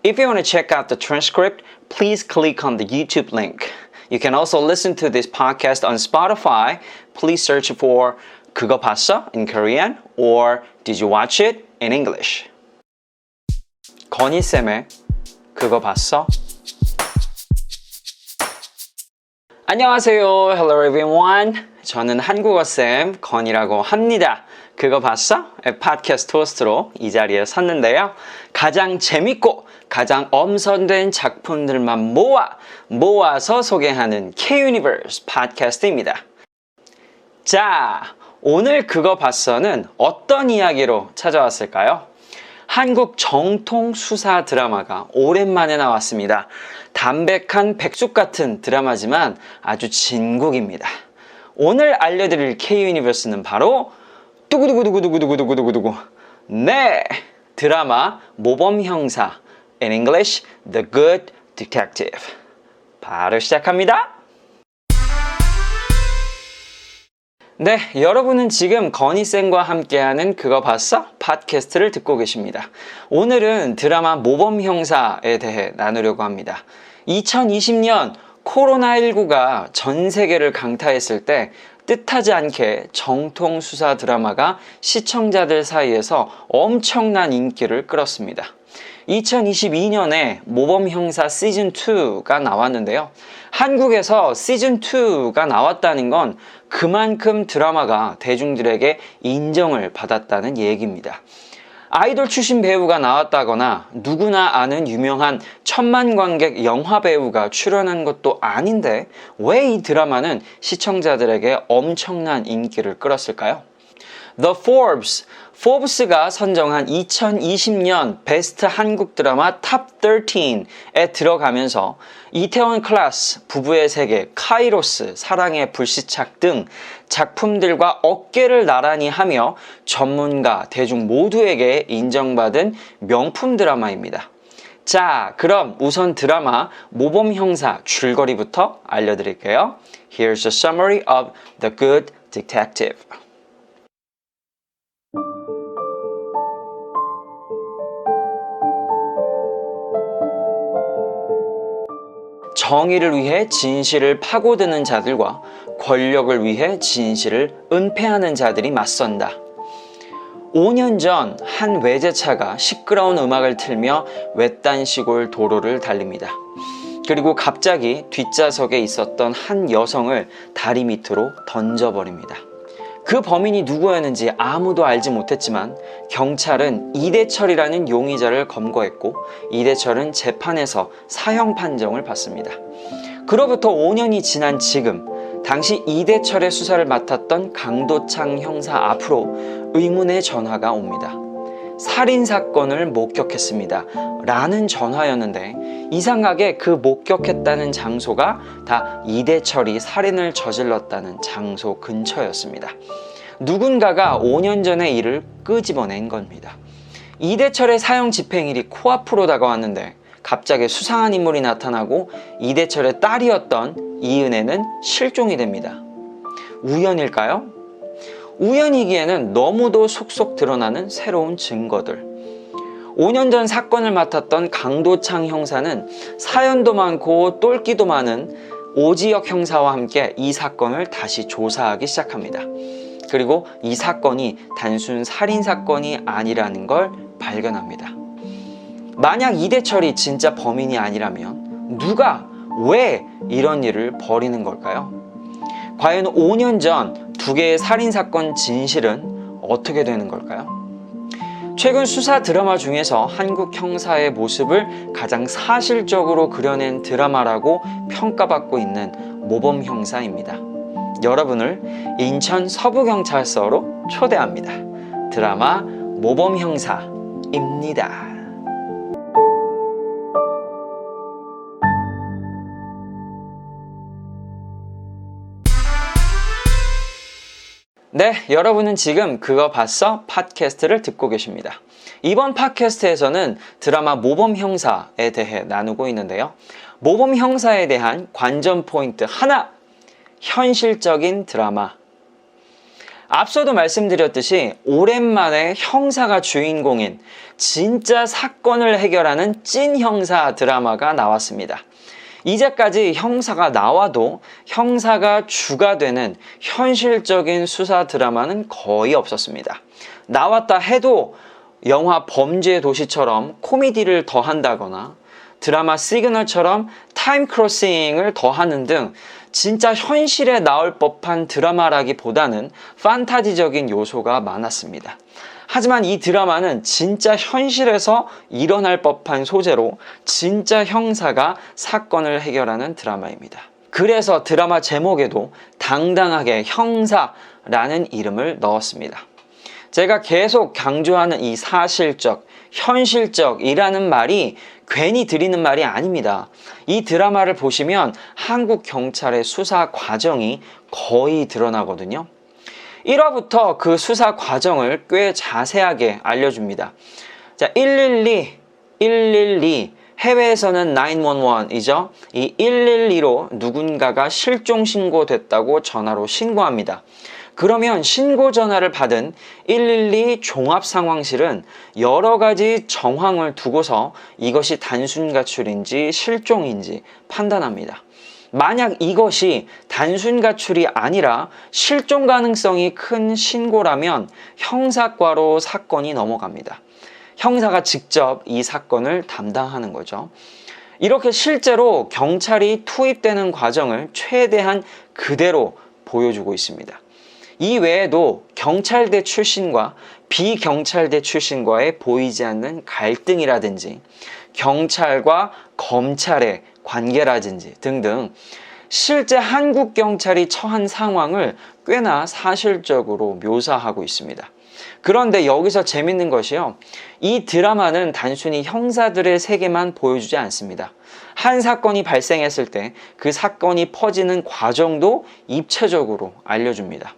If you want to check out the transcript, please click on the YouTube link. You can also listen to this podcast on Spotify. Please search for 그거 봤어? in Korean or Did you watch it? in English. 건희쌤의 그거 봤어? 안녕하세요. Hello everyone. 저는 한국어쌤 건이라고 합니다. 그거 봤어? 팟캐스트 호스트로 이 자리에 섰는데요. 가장 재밌고 가장 엄선된 작품들만 모아서 소개하는 K-Universe 팟캐스트입니다. 자, 오늘 그거 봤어는 어떤 이야기로 찾아왔을까요? 한국 정통 수사 드라마가 오랜만에 나왔습니다. 담백한 백숙 같은 드라마지만 아주 진국입니다. 오늘 알려드릴 K-유니버스는 바로 두구두구두구두구두구두구두구 네! 드라마 모범형사 In English, The Good Detective 바로 시작합니다. 네, 여러분은 지금 건희쌤과 함께하는 그거 봤어? 팟캐스트를 듣고 계십니다. 오늘은 드라마 모범형사에 대해 나누려고 합니다. 2020년 코로나19가 전 세계를 강타했을 때 뜻하지 않게 정통 수사 드라마가 시청자들 사이에서 엄청난 인기를 끌었습니다. 2022년에 모범형사 시즌2가 나왔는데요. 한국에서 시즌2가 나왔다는 건 그만큼 드라마가 대중들에게 인정을 받았다는 얘기입니다. 아이돌 출신 배우가 나왔다거나 누구나 아는 유명한 천만 관객 영화 배우가 출연한 것도 아닌데 왜 이 드라마는 시청자들에게 엄청난 인기를 끌었을까요? The Forbes가 선정한 2020년 베스트 한국 드라마 탑 13에 들어가면서 이태원 클라스, 부부의 세계, 카이로스, 사랑의 불시착 등 작품들과 어깨를 나란히 하며 전문가, 대중 모두에게 인정받은 명품 드라마입니다. 자, 그럼 우선 드라마 모범형사 줄거리부터 알려드릴게요. Here's a summary of The Good Detective. 정의를 위해 진실을 파고드는 자들과 권력을 위해 진실을 은폐하는 자들이 맞선다. 5년 전 한 외제차가 시끄러운 음악을 틀며 외딴 시골 도로를 달립니다. 그리고 갑자기 뒷좌석에 있었던 한 여성을 다리 밑으로 던져버립니다. 그 범인이 누구였는지 아무도 알지 못했지만 경찰은 이대철이라는 용의자를 검거했고 이대철은 재판에서 사형 판정을 받습니다. 그로부터 5년이 지난 지금 당시 이대철의 수사를 맡았던 강도창 형사 앞으로 의문의 전화가 옵니다. 살인사건을 목격했습니다. 라는 전화였는데 이상하게 그 목격했다는 장소가 다 이대철이 살인을 저질렀다는 장소 근처였습니다. 누군가가 5년 전의 일을 끄집어낸 겁니다. 이대철의 사형 집행일이 코앞으로 다가왔는데 갑자기 수상한 인물이 나타나고 이대철의 딸이었던 이은혜는 실종이 됩니다. 우연일까요? 우연이기에는 너무도 속속 드러나는 새로운 증거들. 5년 전 사건을 맡았던 강도창 형사는 사연도 많고 똘끼도 많은 오지혁 형사와 함께 이 사건을 다시 조사하기 시작합니다. 그리고 이 사건이 단순 살인사건이 아니라는 걸 발견합니다. 만약 이대철이 진짜 범인이 아니라면 누가 왜 이런 일을 벌이는 걸까요? 과연 5년 전 두 개의 살인사건 진실은 어떻게 되는 걸까요? 최근 수사 드라마 중에서 한국 형사의 모습을 가장 사실적으로 그려낸 드라마라고 평가받고 있는 모범형사입니다. 여러분을 인천 서부경찰서로 초대합니다. 드라마 모범형사입니다. 네, 여러분은 지금 그거 봤어? 팟캐스트를 듣고 계십니다. 이번 팟캐스트에서는 드라마 모범형사에 대해 나누고 있는데요. 모범형사에 대한 관전 포인트 하나! 현실적인 드라마. 앞서도 말씀드렸듯이 오랜만에 형사가 주인공인 진짜 사건을 해결하는 찐 형사 드라마가 나왔습니다. 이제까지 형사가 나와도 형사가 주가 되는 현실적인 수사 드라마는 거의 없었습니다. 나왔다 해도 영화 범죄의 도시처럼 코미디를 더한다거나 드라마 시그널처럼 타임 크로싱을 더하는 등 진짜 현실에 나올 법한 드라마라기보다는 판타지적인 요소가 많았습니다. 하지만 이 드라마는 진짜 현실에서 일어날 법한 소재로 진짜 형사가 사건을 해결하는 드라마입니다. 그래서 드라마 제목에도 당당하게 형사라는 이름을 넣었습니다. 제가 계속 강조하는 이 사실적, 현실적이라는 말이 괜히 드리는 말이 아닙니다. 이 드라마를 보시면 한국 경찰의 수사 과정이 거의 드러나거든요. 1화부터 그 수사 과정을 꽤 자세하게 알려줍니다. 자, 112, 해외에서는 911이죠. 이 112로 누군가가 실종 신고됐다고 전화로 신고합니다. 그러면 신고 전화를 받은 112 종합상황실은 여러 가지 정황을 두고서 이것이 단순 가출인지 실종인지 판단합니다. 만약 이것이 단순 가출이 아니라 실종 가능성이 큰 신고라면 형사과로 사건이 넘어갑니다. 형사가 직접 이 사건을 담당하는 거죠. 이렇게 실제로 경찰이 투입되는 과정을 최대한 그대로 보여주고 있습니다. 이 외에도 경찰대 출신과 비경찰대 출신과의 보이지 않는 갈등이라든지 경찰과 검찰의 관계라든지 등등 실제 한국 경찰이 처한 상황을 꽤나 사실적으로 묘사하고 있습니다. 그런데 여기서 재밌는 것이요. 이 드라마는 단순히 형사들의 세계만 보여주지 않습니다. 한 사건이 발생했을 때 그 사건이 퍼지는 과정도 입체적으로 알려줍니다.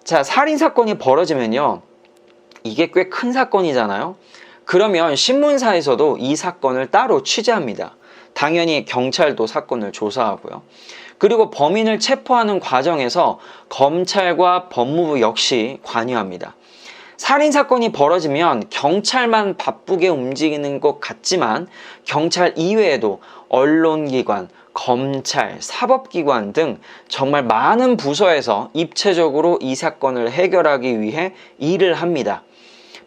자, 살인사건이 벌어지면요. 이게 꽤 큰 사건이잖아요. 그러면 신문사에서도 이 사건을 따로 취재합니다. 당연히 경찰도 사건을 조사하고요. 그리고 범인을 체포하는 과정에서 검찰과 법무부 역시 관여합니다. 살인사건이 벌어지면 경찰만 바쁘게 움직이는 것 같지만 경찰 이외에도 언론기관, 검찰, 사법기관 등 정말 많은 부서에서 입체적으로 이 사건을 해결하기 위해 일을 합니다.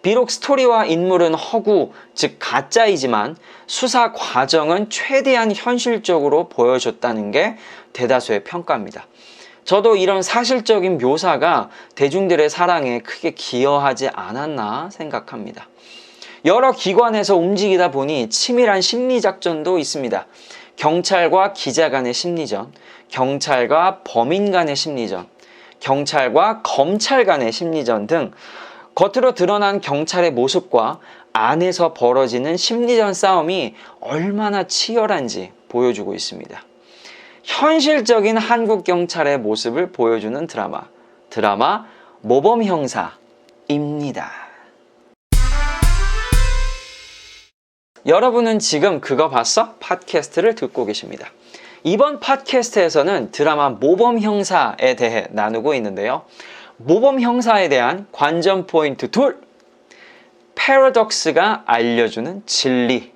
비록 스토리와 인물은 허구, 즉 가짜이지만 수사 과정은 최대한 현실적으로 보여줬다는 게 대다수의 평가입니다. 저도 이런 사실적인 묘사가 대중들의 사랑에 크게 기여하지 않았나 생각합니다. 여러 기관에서 움직이다 보니 치밀한 심리작전도 있습니다. 경찰과 기자 간의 심리전, 경찰과 범인 간의 심리전, 경찰과 검찰 간의 심리전 등 겉으로 드러난 경찰의 모습과 안에서 벌어지는 심리전 싸움이 얼마나 치열한지 보여주고 있습니다. 현실적인 한국 경찰의 모습을 보여주는 드라마 모범형사입니다. 여러분은 지금 그거 봤어? 팟캐스트를 듣고 계십니다. 이번 팟캐스트에서는 드라마 모범형사에 대해 나누고 있는데요. 모범형사에 대한 관전 포인트 2, 패러독스가 알려주는 진리.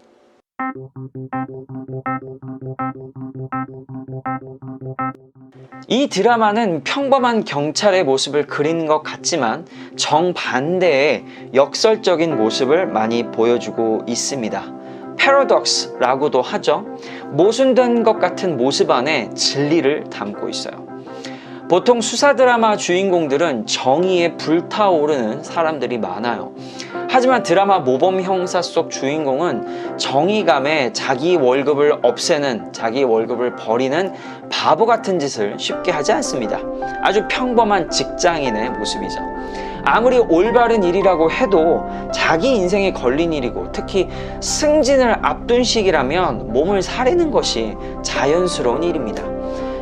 이 드라마는 평범한 경찰의 모습을 그린 것 같지만 정반대의 역설적인 모습을 많이 보여주고 있습니다. 패러독스라고도 하죠. 모순된 것 같은 모습 안에 진리를 담고 있어요. 보통 수사 드라마 주인공들은 정의에 불타오르는 사람들이 많아요. 하지만 드라마 모범형사 속 주인공은 정의감에 자기 월급을 없애는, 자기 월급을 버리는 바보 같은 짓을 쉽게 하지 않습니다. 아주 평범한 직장인의 모습이죠. 아무리 올바른 일이라고 해도 자기 인생에 걸린 일이고 특히 승진을 앞둔 시기라면 몸을 사리는 것이 자연스러운 일입니다.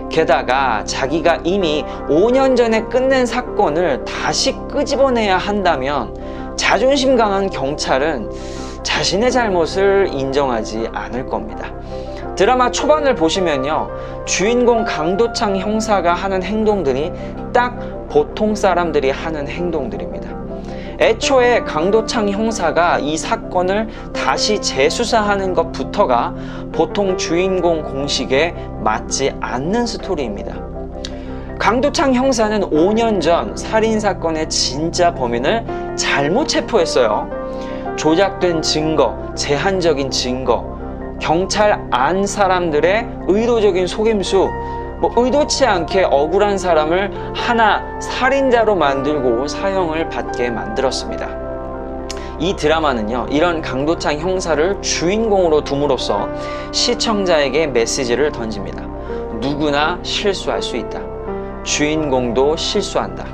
게다가 자기가 이미 5년 전에 끝낸 사건을 다시 끄집어내야 한다면 자존심 강한 경찰은 자신의 잘못을 인정하지 않을 겁니다. 드라마 초반을 보시면요, 주인공 강도창 형사가 하는 행동들이 딱 보통 사람들이 하는 행동들입니다. 애초에 강도창 형사가 이 사건을 다시 재수사하는 것부터가 보통 주인공 공식에 맞지 않는 스토리입니다. 강도창 형사는 5년 전 살인사건의 진짜 범인을 잘못 체포했어요. 조작된 증거, 제한적인 증거, 경찰 안 사람들의 의도적인 속임수, 의도치 않게 억울한 사람을 하나 살인자로 만들고 사형을 받게 만들었습니다. 이 드라마는요, 이런 강도창 형사를 주인공으로 둠으로써 시청자에게 메시지를 던집니다. 누구나 실수할 수 있다. 주인공도 실수한다.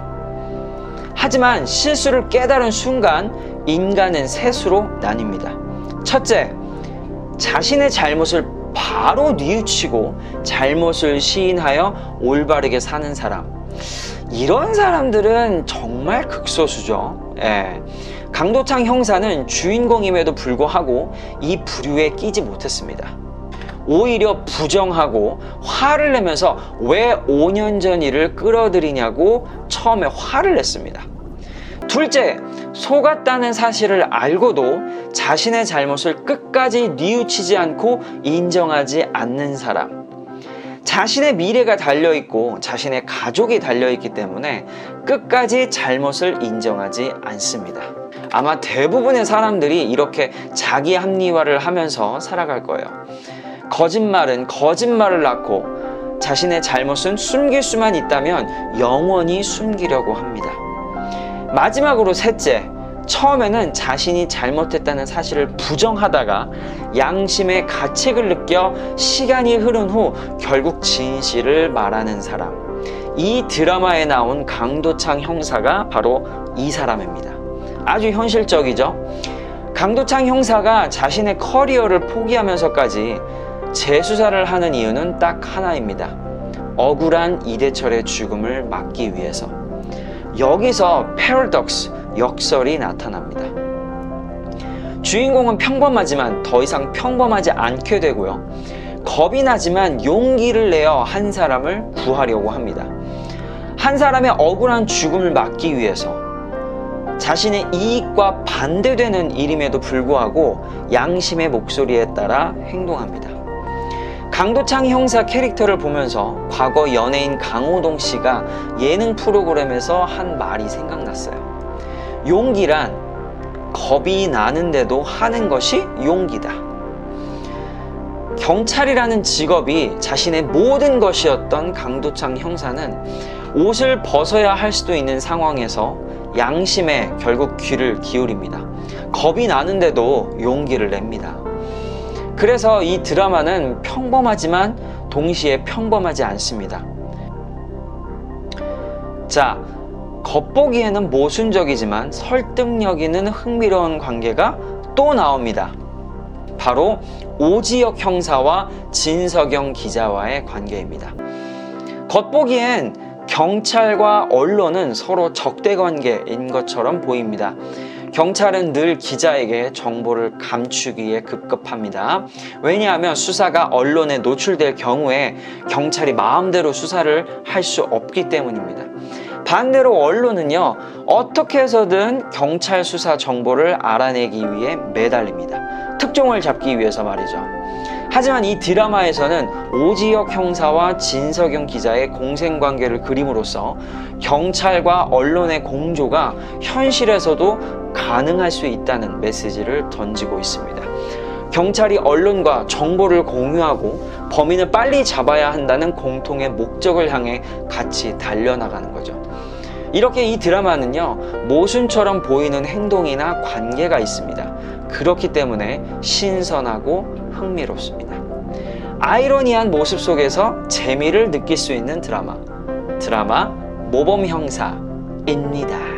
하지만 실수를 깨달은 순간 인간은 셋으로 나뉩니다. 첫째, 자신의 잘못을 바로 뉘우치고 잘못을 시인하여 올바르게 사는 사람. 이런 사람들은 정말 극소수죠. 강도창 형사는 주인공임에도 불구하고 이 부류에 끼지 못했습니다. 오히려 부정하고 화를 내면서 왜 5년 전 일을 끌어들이냐고 처음에 화를 냈습니다. 둘째, 속았다는 사실을 알고도 자신의 잘못을 끝까지 뉘우치지 않고 인정하지 않는 사람. 자신의 미래가 달려있고 자신의 가족이 달려있기 때문에 끝까지 잘못을 인정하지 않습니다. 아마 대부분의 사람들이 이렇게 자기 합리화를 하면서 살아갈 거예요. 거짓말은 거짓말을 낳고 자신의 잘못은 숨길 수만 있다면 영원히 숨기려고 합니다. 마지막으로 셋째, 처음에는 자신이 잘못했다는 사실을 부정하다가 양심의 가책을 느껴 시간이 흐른 후 결국 진실을 말하는 사람. 이 드라마에 나온 강도창 형사가 바로 이 사람입니다. 아주 현실적이죠? 강도창 형사가 자신의 커리어를 포기하면서까지 재수사를 하는 이유는 딱 하나입니다. 억울한 이대철의 죽음을 막기 위해서. 여기서 패러독스, 역설이 나타납니다. 주인공은 평범하지만 더 이상 평범하지 않게 되고요. 겁이 나지만 용기를 내어 한 사람을 구하려고 합니다. 한 사람의 억울한 죽음을 막기 위해서 자신의 이익과 반대되는 일임에도 불구하고 양심의 목소리에 따라 행동합니다. 강도창 형사 캐릭터를 보면서 과거 연예인 강호동 씨가 예능 프로그램에서 한 말이 생각났어요. 용기란 겁이 나는데도 하는 것이 용기다. 경찰이라는 직업이 자신의 모든 것이었던 강도창 형사는 옷을 벗어야 할 수도 있는 상황에서 양심에 결국 귀를 기울입니다. 겁이 나는데도 용기를 냅니다. 그래서 이 드라마는 평범하지만 동시에 평범하지 않습니다. 자, 겉보기에는 모순적이지만 설득력 있는 흥미로운 관계가 또 나옵니다. 바로 오지혁 형사와 진석영 기자와의 관계입니다. 겉보기엔 경찰과 언론은 서로 적대 관계인 것처럼 보입니다. 경찰은 늘 기자에게 정보를 감추기에 급급합니다. 왜냐하면 수사가 언론에 노출될 경우에 경찰이 마음대로 수사를 할 수 없기 때문입니다. 반대로 언론은요, 어떻게 해서든 경찰 수사 정보를 알아내기 위해 매달립니다. 특종을 잡기 위해서 말이죠. 하지만 이 드라마에서는 오지혁 형사와 진석영 기자의 공생관계를 그림으로써 경찰과 언론의 공조가 현실에서도 가능할 수 있다는 메시지를 던지고 있습니다. 경찰이 언론과 정보를 공유하고 범인을 빨리 잡아야 한다는 공통의 목적을 향해 같이 달려나가는 거죠. 이렇게 이 드라마는요, 모순처럼 보이는 행동이나 관계가 있습니다. 그렇기 때문에 신선하고 흥미롭습니다. 아이러니한 모습 속에서 재미를 느낄 수 있는 드라마 모범형사입니다.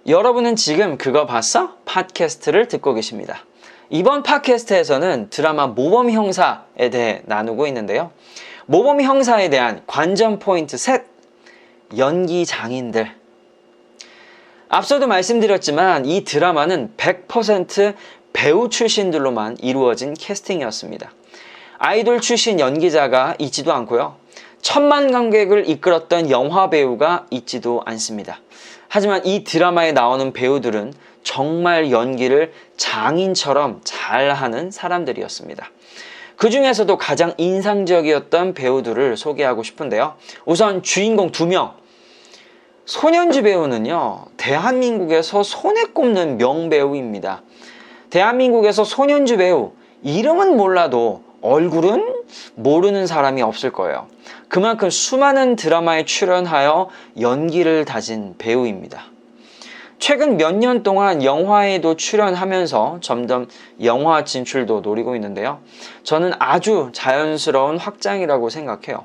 여러분은 지금 그거 봤어? 팟캐스트를 듣고 계십니다. 이번 팟캐스트에서는 드라마 모범형사에 대해 나누고 있는데요. 모범형사에 대한 관전 포인트 셋, 연기 장인들. 앞서도 말씀드렸지만 이 드라마는 100% 배우 출신들로만 이루어진 캐스팅이었습니다. 아이돌 출신 연기자가 있지도 않고요. 천만 관객을 이끌었던 영화 배우가 있지도 않습니다. 하지만 이 드라마에 나오는 배우들은 정말 연기를 장인처럼 잘하는 사람들이었습니다. 그 중에서도 가장 인상적이었던 배우들을 소개하고 싶은데요. 우선 주인공 2명. 손현주 배우는요, 대한민국에서 손에 꼽는 명배우입니다. 대한민국에서 손현주 배우, 이름은 몰라도 얼굴은 모르는 사람이 없을 거예요. 그만큼 수많은 드라마에 출연하여 연기를 다진 배우입니다. 최근 몇 년 동안 영화에도 출연하면서 점점 영화 진출도 노리고 있는데요. 저는 아주 자연스러운 확장이라고 생각해요.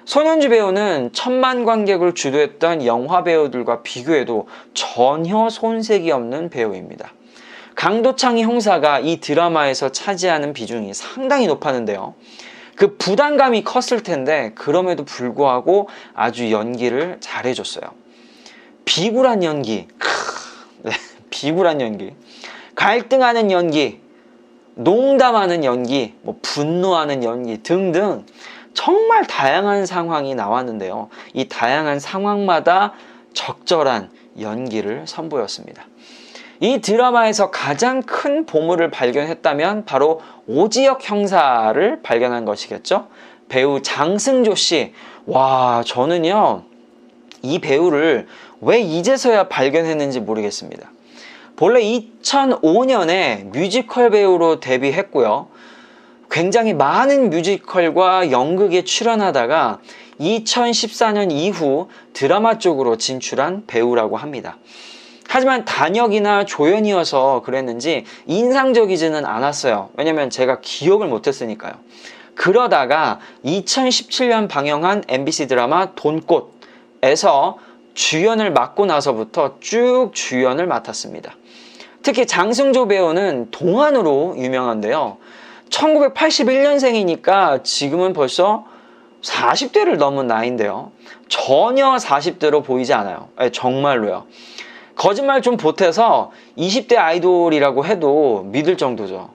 손현주 배우는 천만 관객을 주도했던 영화 배우들과 비교해도 전혀 손색이 없는 배우입니다. 강도창이 형사가 이 드라마에서 차지하는 비중이 상당히 높았는데요. 그 부담감이 컸을 텐데 그럼에도 불구하고 아주 연기를 잘해줬어요. 비굴한 연기, 네, 비굴한 연기, 갈등하는 연기, 농담하는 연기, 분노하는 연기 등등 정말 다양한 상황이 나왔는데요. 이 다양한 상황마다 적절한 연기를 선보였습니다. 이 드라마에서 가장 큰 보물을 발견했다면 바로 오지혁 형사를 발견한 것이겠죠. 배우 장승조 씨. 와, 저는요, 이 배우를 왜 이제서야 발견했는지 모르겠습니다. 본래 2005년에 뮤지컬 배우로 데뷔했고요. 굉장히 많은 뮤지컬과 연극에 출연하다가 2014년 이후 드라마 쪽으로 진출한 배우라고 합니다. 하지만 단역이나 조연이어서 그랬는지 인상적이지는 않았어요. 왜냐면 제가 기억을 못했으니까요. 그러다가 2017년 방영한 MBC 드라마 돈꽃에서 주연을 맡고 나서부터 쭉 주연을 맡았습니다. 특히 장승조 배우는 동안으로 유명한데요. 1981년생이니까 지금은 벌써 40대를 넘은 나이인데요. 전혀 40대로 보이지 않아요. 정말로요. 거짓말 좀 보태서 20대 아이돌이라고 해도 믿을 정도죠.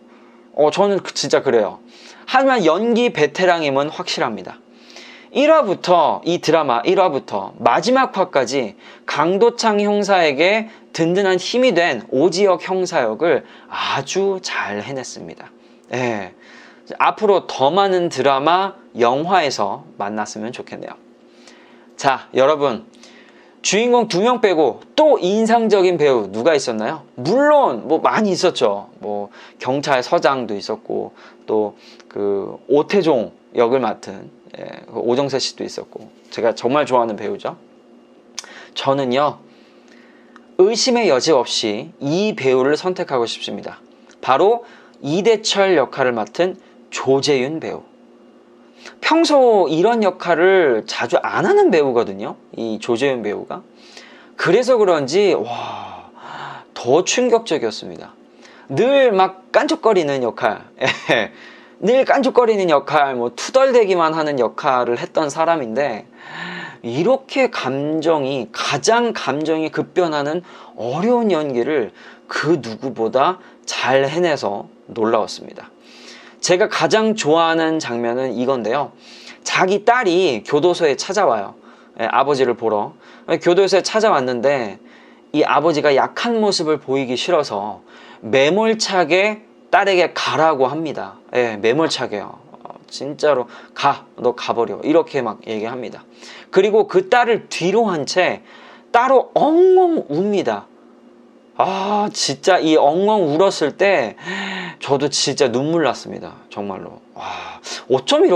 저는 진짜 그래요. 하지만 연기 베테랑임은 확실합니다. 1화부터 이 드라마 1화부터 마지막 화까지 강도창 형사에게 든든한 힘이 된 오지혁 형사 역을 아주 잘 해냈습니다. 네. 앞으로 더 많은 드라마, 영화에서 만났으면 좋겠네요. 자, 여러분, 주인공 2명 빼고 또 인상적인 배우 누가 있었나요? 물론 많이 있었죠. 경찰서장도 있었고, 또 그 오태종 역을 맡은 오정세 씨도 있었고, 제가 정말 좋아하는 배우죠. 저는요, 의심의 여지 없이 이 배우를 선택하고 싶습니다. 바로 이대철 역할을 맡은 조재윤 배우. 평소 이런 역할을 자주 안 하는 배우거든요. 이 조재윤 배우가. 그래서 그런지 더 충격적이었습니다. 늘 막 깐족거리는 역할, 늘 깐족거리는 역할, 투덜대기만 하는 역할을 했던 사람인데 이렇게 가장 감정이 급변하는 어려운 연기를 그 누구보다 잘 해내서 놀라웠습니다. 제가 가장 좋아하는 장면은 이건데요. 자기 딸이 교도소에 찾아와요. 아버지를 보러. 교도소에 찾아왔는데 이 아버지가 약한 모습을 보이기 싫어서 매몰차게 딸에게 가라고 합니다. 매몰차게요. 진짜로 너 가버려. 이렇게 막 얘기합니다. 그리고 그 딸을 뒤로 한 채 따로 엉엉 웁니다. 진짜 이 엉엉 울었을 때 저도 진짜 눈물 났습니다. 정말로. 어쩜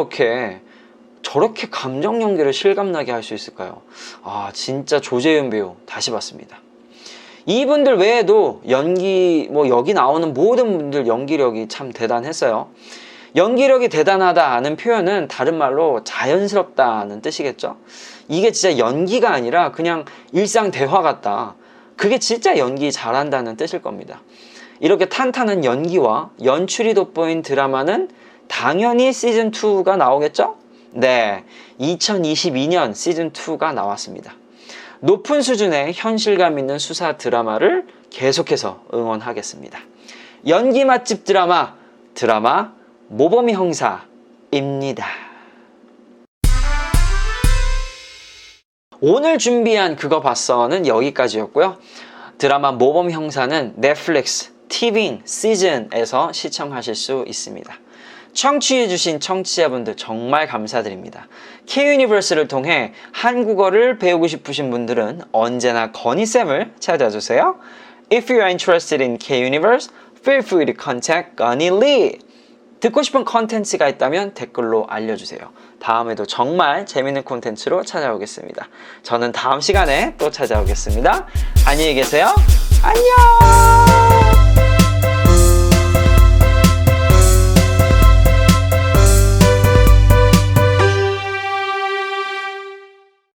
저렇게 감정 연기를 실감나게 할 수 있을까요? 진짜 조재윤 배우 다시 봤습니다. 이분들 외에도 여기 나오는 모든 분들 연기력이 참 대단했어요. 연기력이 대단하다는 표현은 다른 말로 자연스럽다는 뜻이겠죠? 이게 진짜 연기가 아니라 그냥 일상 대화 같다. 그게 진짜 연기 잘한다는 뜻일 겁니다. 이렇게 탄탄한 연기와 연출이 돋보인 드라마는 당연히 시즌2가 나오겠죠? 네, 2022년 시즌2가 나왔습니다. 높은 수준의 현실감 있는 수사 드라마를 계속해서 응원하겠습니다. 연기 맛집 드라마 모범이 형사입니다. 오늘 준비한 그거 봤어는 여기까지였고요. 드라마 모범 형사는 넷플릭스 티빙 시즌에서 시청하실 수 있습니다. 청취해주신 청취자분들 정말 감사드립니다. K-유니버스를 통해 한국어를 배우고 싶으신 분들은 언제나 건희쌤을 찾아주세요. If you are interested in K-Universe, feel free to contact Connie Lee. 듣고 싶은 컨텐츠가 있다면 댓글로 알려주세요. 다음에도 정말 재밌는 콘텐츠로 찾아오겠습니다. 저는 다음 시간에 또 찾아오겠습니다. 안녕히 계세요. 안녕!